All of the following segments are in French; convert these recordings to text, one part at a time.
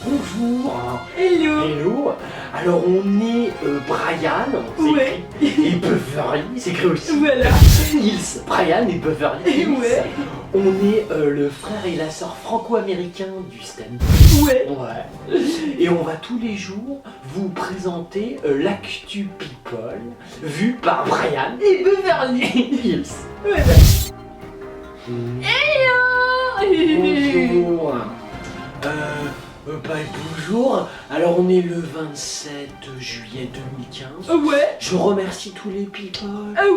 bonjour. Hello. Hello. Alors on est Brian, Ouais. et Beverly, c'est écrit aussi. Voilà. Hills. Brian et Beverly Hills. Ouais. On est le frère et la sœur franco-américains du stand. Ouais. Ouais. Et on va tous les jours vous présenter l'actu people vu par Brian Et Beverly. Hills. Voilà. Hello. Bonjour. Bonjour. Alors on est le 27 juillet 2015. Ouais. Je remercie tous les people.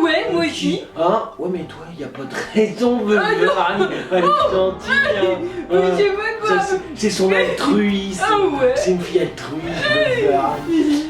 Ouais, moi aussi. Hein? Ouais mais toi y a pas de raison de elle est gentille. Hein. Oui, je sais pas quoi. C'est son altruisme. Ah ouais. C'est une fille altruiste.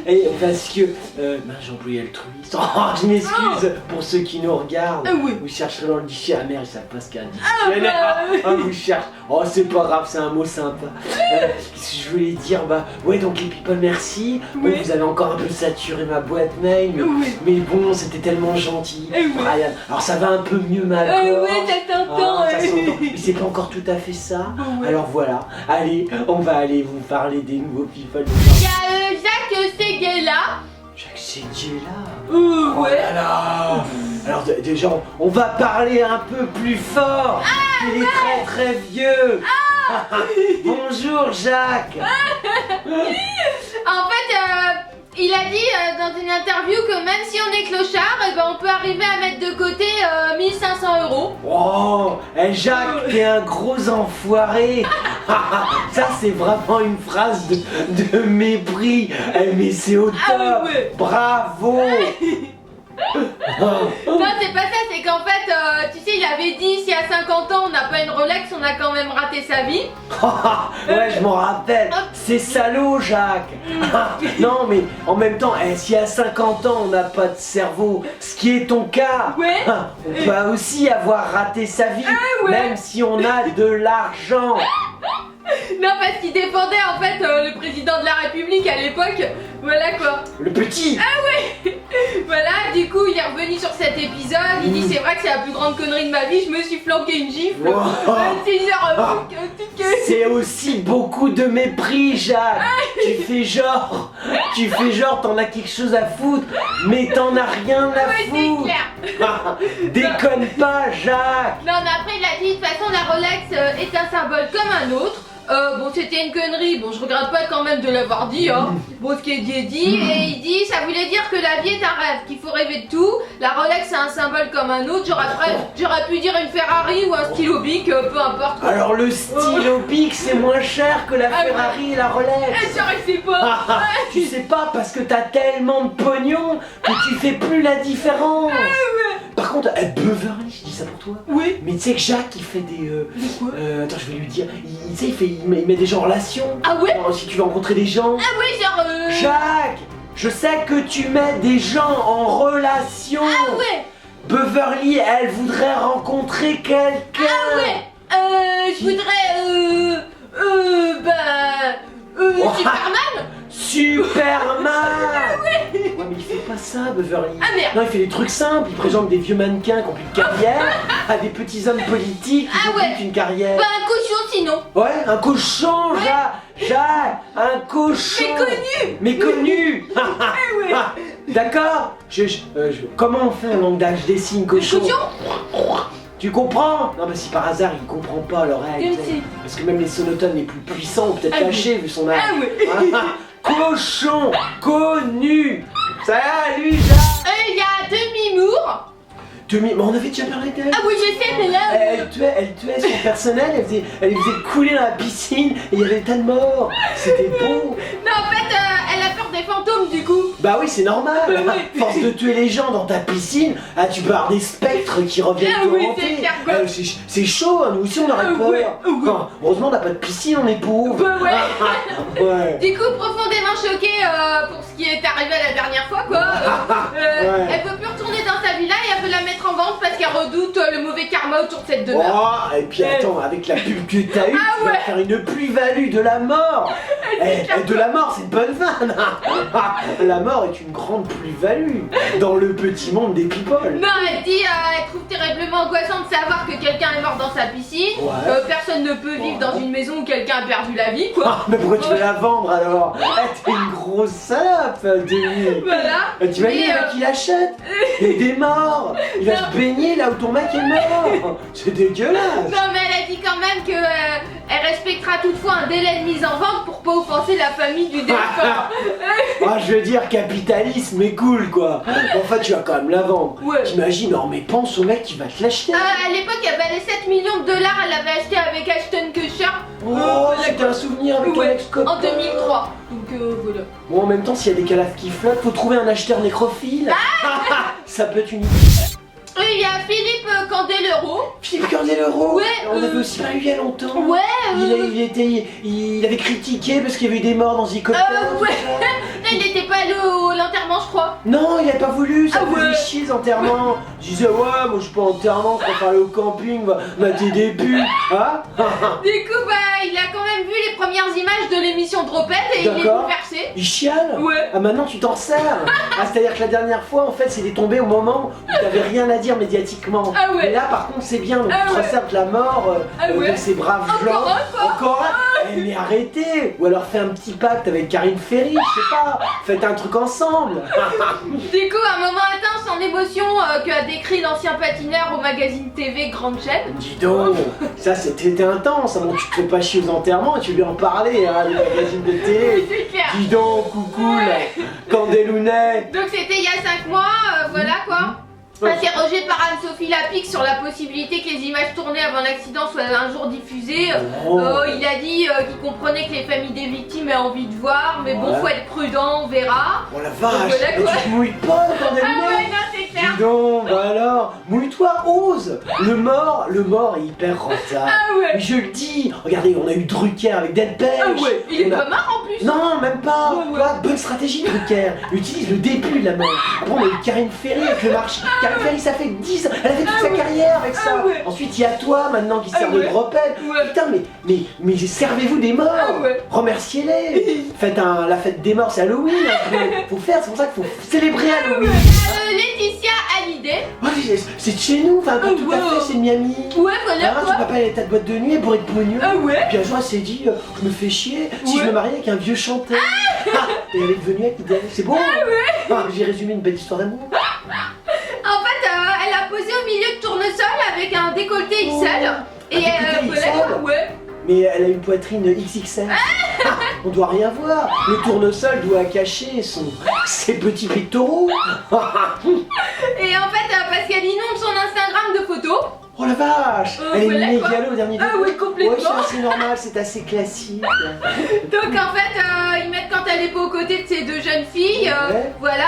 Et parce que j'ai employé altruiste. Oh, je m'excuse pour ceux qui nous regardent. Ah oui. Vous chercherez dans le dictionnaire. Ah merde, ils savent pas ce qu'est un Ah dictionnaire. bah. Vous cherchez. Oh, c'est pas grave, c'est un mot sympa. Qu'est-ce que je voulais dire? Ouais, donc les people, merci. Bon, Oui. vous avez encore un peu saturé ma boîte mail, Oui. mais bon, c'était tellement gentil. Oui. Brian. Alors ça va un peu mieux ma Ah gorge. ouais, ça t'entend. Ça s'entend. Mais c'est pas encore tout à fait ça. Ouais. Alors voilà, allez, on va aller vous parler des nouveaux people. Il y a Jacques Séguéla. Jacques Séguéla. Ouais. Oh là là. Alors déjà, on va parler un peu plus fort. Il est très très vieux. Bonjour Jacques. En fait, il a dit dans une interview que même si on est clochard, eh ben, on peut arriver à mettre de côté 1500 €. Oh, Jacques, t'es un gros enfoiré. Ça c'est vraiment une phrase de mépris. Mais c'est au top. Ah ouais. Bravo. Non, c'est pas ça, c'est qu'en fait, tu sais, il avait dit si à 50 ans on n'a pas une Rolex, on a quand même raté sa vie. Ouais, je m'en rappelle. C'est salaud, Jacques. Non, mais en même temps, si à 50 ans on n'a pas de cerveau, ce qui est ton cas, Ouais. on peut aussi avoir raté sa vie, ouais. même si on a de l'argent. Non, parce qu'il défendait en fait le président de la République à l'époque. Voilà quoi. Le petit. Voilà, du coup, il est revenu sur cet épisode. Il dit c'est vrai que c'est la plus grande connerie de ma vie. Je me suis flanqué une gifle. Wow. C'est genre. C'est aussi beaucoup de mépris, Jacques. Tu fais genre, t'en as quelque chose à foutre, mais t'en as rien à Ouais, c'est foutre. clair. Déconne pas, Jacques. Non, mais après, il a dit de toute façon, la Rolex est un symbole comme un autre. Bon, c'était une connerie. Bon, je regrette pas quand même de l'avoir dit, hein. Bon, ce qui est dit est dit. Et il dit, ça voulait dire que la vie est un rêve, qu'il faut rêver de tout. La Rolex, c'est un symbole comme un autre. J'aurais pu dire une Ferrari ou un stylo Bic, peu importe. Quoi. Alors le stylo Bic c'est moins cher que la Ah ouais. Ferrari et la Rolex. Je sais pas. Tu sais pas parce que t'as tellement de pognon que tu fais plus la différence. Par contre, Beverly, je dis ça pour toi. Oui. Mais tu sais que Jacques il fait des... quoi attends, je vais lui dire. Tu sais, il met des gens en relation. Ah ouais. Alors, si tu veux rencontrer des gens. Ah oui, genre. Jacques, je sais que tu mets des gens en relation. Ah ouais. Beverly, elle voudrait rencontrer quelqu'un. Ah ouais. Je voudrais. Superman. Superman. Ouais, mais il fait pas ça, Beverly. Ah merde. Non, il fait des trucs simples. Il présente des vieux mannequins qui ont plus de carrière à des petits hommes politiques qui Ah ont ouais. plus qu'une carrière. Bah, un cochon sinon. Ouais, un cochon, Jacques, un cochon. Mais connu. Méconnu. ouais. D'accord. Comment on fait un langage des signes, cochon? Tu comprends? Non, mais si par hasard il comprend pas l'oreille. Comme si. Parce que même les sonotones les plus puissants ont peut-être Ah oui. lâché vu son âge. Ah ouais. Cochon connu. Salut Jacques. Il y a Demi-Moore. Mais on avait déjà parlé d'elle. Ah oui, je sais, mais là. Elle tuait son personnel, elle les faisait couler dans la piscine et il y avait des tas de morts. C'était beau. Non, en fait, elle a peur des fantômes du coup. Bah oui, c'est normal. Oui. Force de tuer les gens dans ta piscine, tu peux avoir des spectres qui reviennent Ah te oui, hanter. c'est clair, quoi. C'est chaud, hein, nous aussi on aurait peur. Ouais. Enfin, heureusement on n'a pas de piscine, on est pauvres. Bah ouais. Ouais. Du coup, profondément choquée pour ce qui est arrivé la dernière fois, quoi. Ouais. Elle peut plus retourner dans sa villa et elle veut la mettre en vente parce qu'elle redoute le mauvais karma autour de cette demeure. Oh, et puis attends, avec la pub que t'as eue, tu vas ouais. faire une plus-value de la mort. C'est clair, De la mort, c'est une bonne vanne. La mort est une grande plus-value dans le petit monde des people. Non, elle dit, elle trouve terriblement angoissant de savoir que quelqu'un est mort dans sa piscine. Ouais. Personne ne peut vivre dans une maison où quelqu'un a perdu la vie, quoi. Ah, mais pourquoi tu veux la vendre alors? T'es une grosse salope, Denis. Voilà. T'imagines le mec qui l'achète? Il y a des morts. Il va se baigner là où ton mec est mort. C'est dégueulasse. Non, mais elle a dit quand même que elle respectera toutefois un délai de mise en vente pour pas offenser la famille du défunt. Ah, je veux dire, capitalisme est cool quoi. Enfin, tu vas quand même la vendre. Ouais. T'imagines, non mais pense au mec qui va te l'acheter. À l'époque, elle valait 7 millions de dollars, elle l'avait acheté avec Ashton Kutcher. Oh, c'était un souvenir avec Ouais, Alex Coppel. en 2003. Donc voilà. Bon, en même temps, s'il y a des calafes qui flottent, faut trouver un acheteur nécrophile. Ça peut être une idée. Oui, il y a Philippe Candelero. Philippe Candelero. Ouais, On avait aussi parlé il y a longtemps. Ouais, Il avait critiqué parce qu'il y avait eu des morts dans Zicopter. ouais. Non, il était pas allé à l'enterrement, je crois. Non, il avait pas voulu, ça Ah me faisait ouais. chier les enterrements. Je disais, ouais, moi je suis pas enterrement, je préfère aller au camping, mater des putes. Hein? Du coup, il a quand même vu les premières images de l'émission Dropette et il est D'accord. bouleversé. Il chiale. Ouais. Ah, maintenant tu t'en sers. Ah, c'est-à-dire que la dernière fois, en fait, c'était tombé au moment où t'avais rien à dire médiatiquement. Ah ouais. Mais là, par contre, c'est bien, donc Ah tu te ouais. resserres de la mort Ouais. de ces braves gens. Encore un. Eh, mais arrêtez. Ou alors fais un petit pacte avec Karine Ferry, je sais pas. Faites un truc ensemble. Du coup, un moment atteint sans émotion qu'a décrit l'ancien patineur au magazine TV Grande Chaîne. Dis donc, ça c'était intense. Bon, tu te fais pas chier aux enterrements, tu lui en parler, hein, les magazines de télé. C'est clair. Dis donc, coucou, là, Candelounet. Donc c'était il y a 5 mois, voilà quoi. Interrogé par Anne-Sophie Lapix sur la possibilité que les images tournées avant l'accident soient un jour diffusées, Oh. il a dit qu'il comprenait que les familles des victimes aient envie de voir, mais bon, Ouais. faut être prudent, on verra. Oh la vache, Voilà, mais quoi. tu te mouilles pas, Ah Candelounet. ouais, non, c'est clair. Dis donc, bah alors, mouille-toi, ose. Le mort est hyper rentable. Ah ouais. Mais je le dis, regardez, on a eu Drucker avec Dead Pêche. Ah ouais, il est On a- pas mort en plus. Non, même pas. Ouais, ouais. Tu vois, bonne stratégie, Drucker. Il utilise le début de la mort. Après, on a eu Karine Ferry avec le marché. Karine Ferry, ça fait 10 ans. Elle a fait toute sa ouais. carrière avec ça. Ah ouais. Ensuite, il y a toi maintenant qui sert de ouais. Dropette. Ouais. Putain, mais servez-vous des morts. Ah ouais. Remerciez-les. Faites la fête des morts, c'est Halloween. Faut faire, c'est pour ça qu'il faut célébrer Halloween. Laetitia Hallyday. Ouais, c'est de chez nous, enfin, pas Ah tout ouais. à fait, c'est de Miami. Ouais, voilà Hein, son quoi. papa il était à de boîte de nuit pour être pognon. Ah ouais. Puis un jour elle s'est dit, je me fais chier si je Ouais. me mariais avec un vieux chanteur. Et elle est devenue avec l'idéal. C'est beau. J'ai résumé une belle histoire d'amour. En fait, elle a posé au milieu de tournesol avec un décolleté XL. Et décolleté voilà XL. quoi, ouais. Mais elle a une poitrine XXL. On doit rien voir. Le tournesol doit cacher ses petits pectoraux. Et en fait, parce qu'elle inonde son Instagram de photos. Oh la vache. Elle est voilà, quoi. mégalo au dernier Ah degré. oui, complètement. Ouais, c'est assez normal, c'est assez classique. Donc en fait, ils mettent quand elle est pas aux côtés de ces deux jeunes filles. Ouais. Voilà,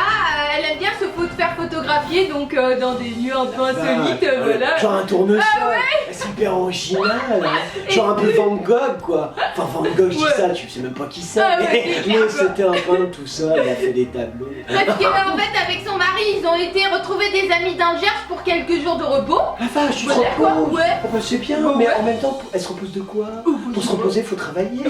elle aime bien se faire photographier, donc dans des lieux un peu insolites, voilà. Genre un tournesol. Ah ouais. C'est hyper original. Hein. Genre un peu Van Gogh quoi. Enfin Van Gogh, je dis Ouais. ça, tu sais même pas qui c'est. Ah ouais, c'est mais clair, quoi. c'était un peintre tout ça, il a fait des tableaux. Parce qu'en fait, avec son mari, ils ont été retrouver des amis d'Algers pour quelques jours de repos. La vache, tu te Voilà, quoi, reposes. ouais. Oh, bah, c'est bien, Ouais, mais ouais. en même temps, elle se repose de quoi? Pour se reposer, faut travailler.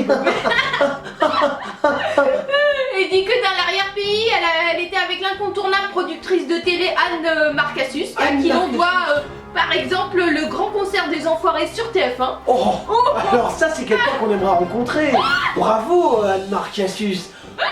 Et dit que dans l'arrière-pays, elle était avec l'incontournable productrice de télé Anne Marcassus, à Anne qui l'on Marcassus. doit par exemple le grand concert des Enfoirés sur TF1. Oh, alors ça c'est quelqu'un qu'on aimerait rencontrer. Bravo Anne-Marc Cassus.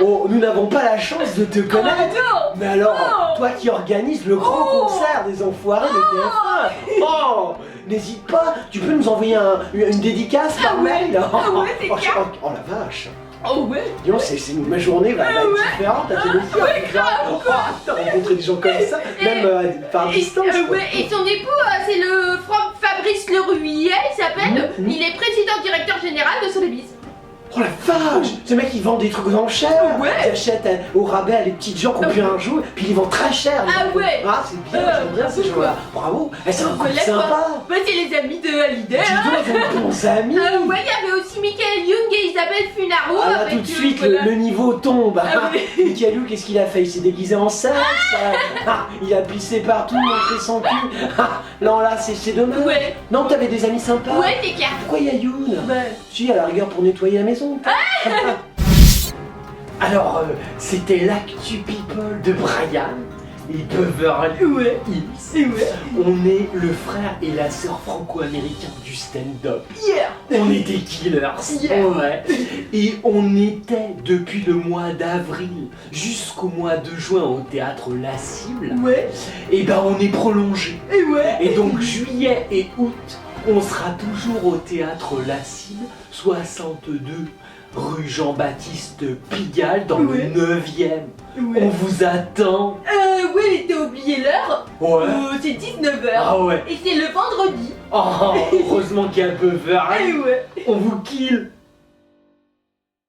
Oh, nous n'avons pas la chance de te connaître. non. Mais alors, Oh. toi qui organises le grand Oh. concert des Enfoirés de TF1. Oh, n'hésite pas, tu peux nous envoyer une dédicace par Ah ouais. mail. Ah ouais, c'est oh, clair. oh, la vache. Oh ouais. Dis donc, ma journée va être ouais. différente à tes aussi. T'as rencontré des gens comme ça, même par distance. quoi. Ouais, et son époux, c'est le Fabrice Leruillet, il s'appelle. Il est président directeur général de Sotheby's. Oh la vache! Ce mec il vend des trucs aux enchères! Ouais. Il achète au rabais à les petites gens qui ont pu un jour, puis il vend très cher! Ah ouais. Ah c'est bien, j'aime bien ces gens-là! Bravo! C'est un coup Voilà, sympa! quoi. Bah, c'est les amis de Hallyday. Dis donc, ils ont de bons amis! Ouais, il y avait aussi Michael Young et Isabelle Funaro. Ah là avec tout de suite voilà. le niveau tombe! Ah oui. Michael Lou, qu'est-ce qu'il a fait? Il s'est déguisé en sexe! Il a pissé partout, montré son cul! Non là c'est dommage! Ouais. Non t'avais des amis sympas! Ouais, c'est clair. Pourquoi il y a Youn? Bah. Si, à la rigueur pour nettoyer la maison. Alors, c'était l'actu people de Brian et Beverly Hills. On est le frère et la sœur franco-américains du stand-up. On est des killers. Ouais. Et on était depuis le mois d'avril jusqu'au mois de juin au théâtre La Cible. Et ben on est prolongé. Et donc juillet et août, on sera toujours au théâtre La Cible, 62 rue Jean-Baptiste Pigalle dans le 9e. On vous attend. Oui, mais t'as oublié l'heure. C'est 19h. Ah ouais. Et c'est le vendredi. Oh, heureusement qu'il y a Beverly. On vous kill.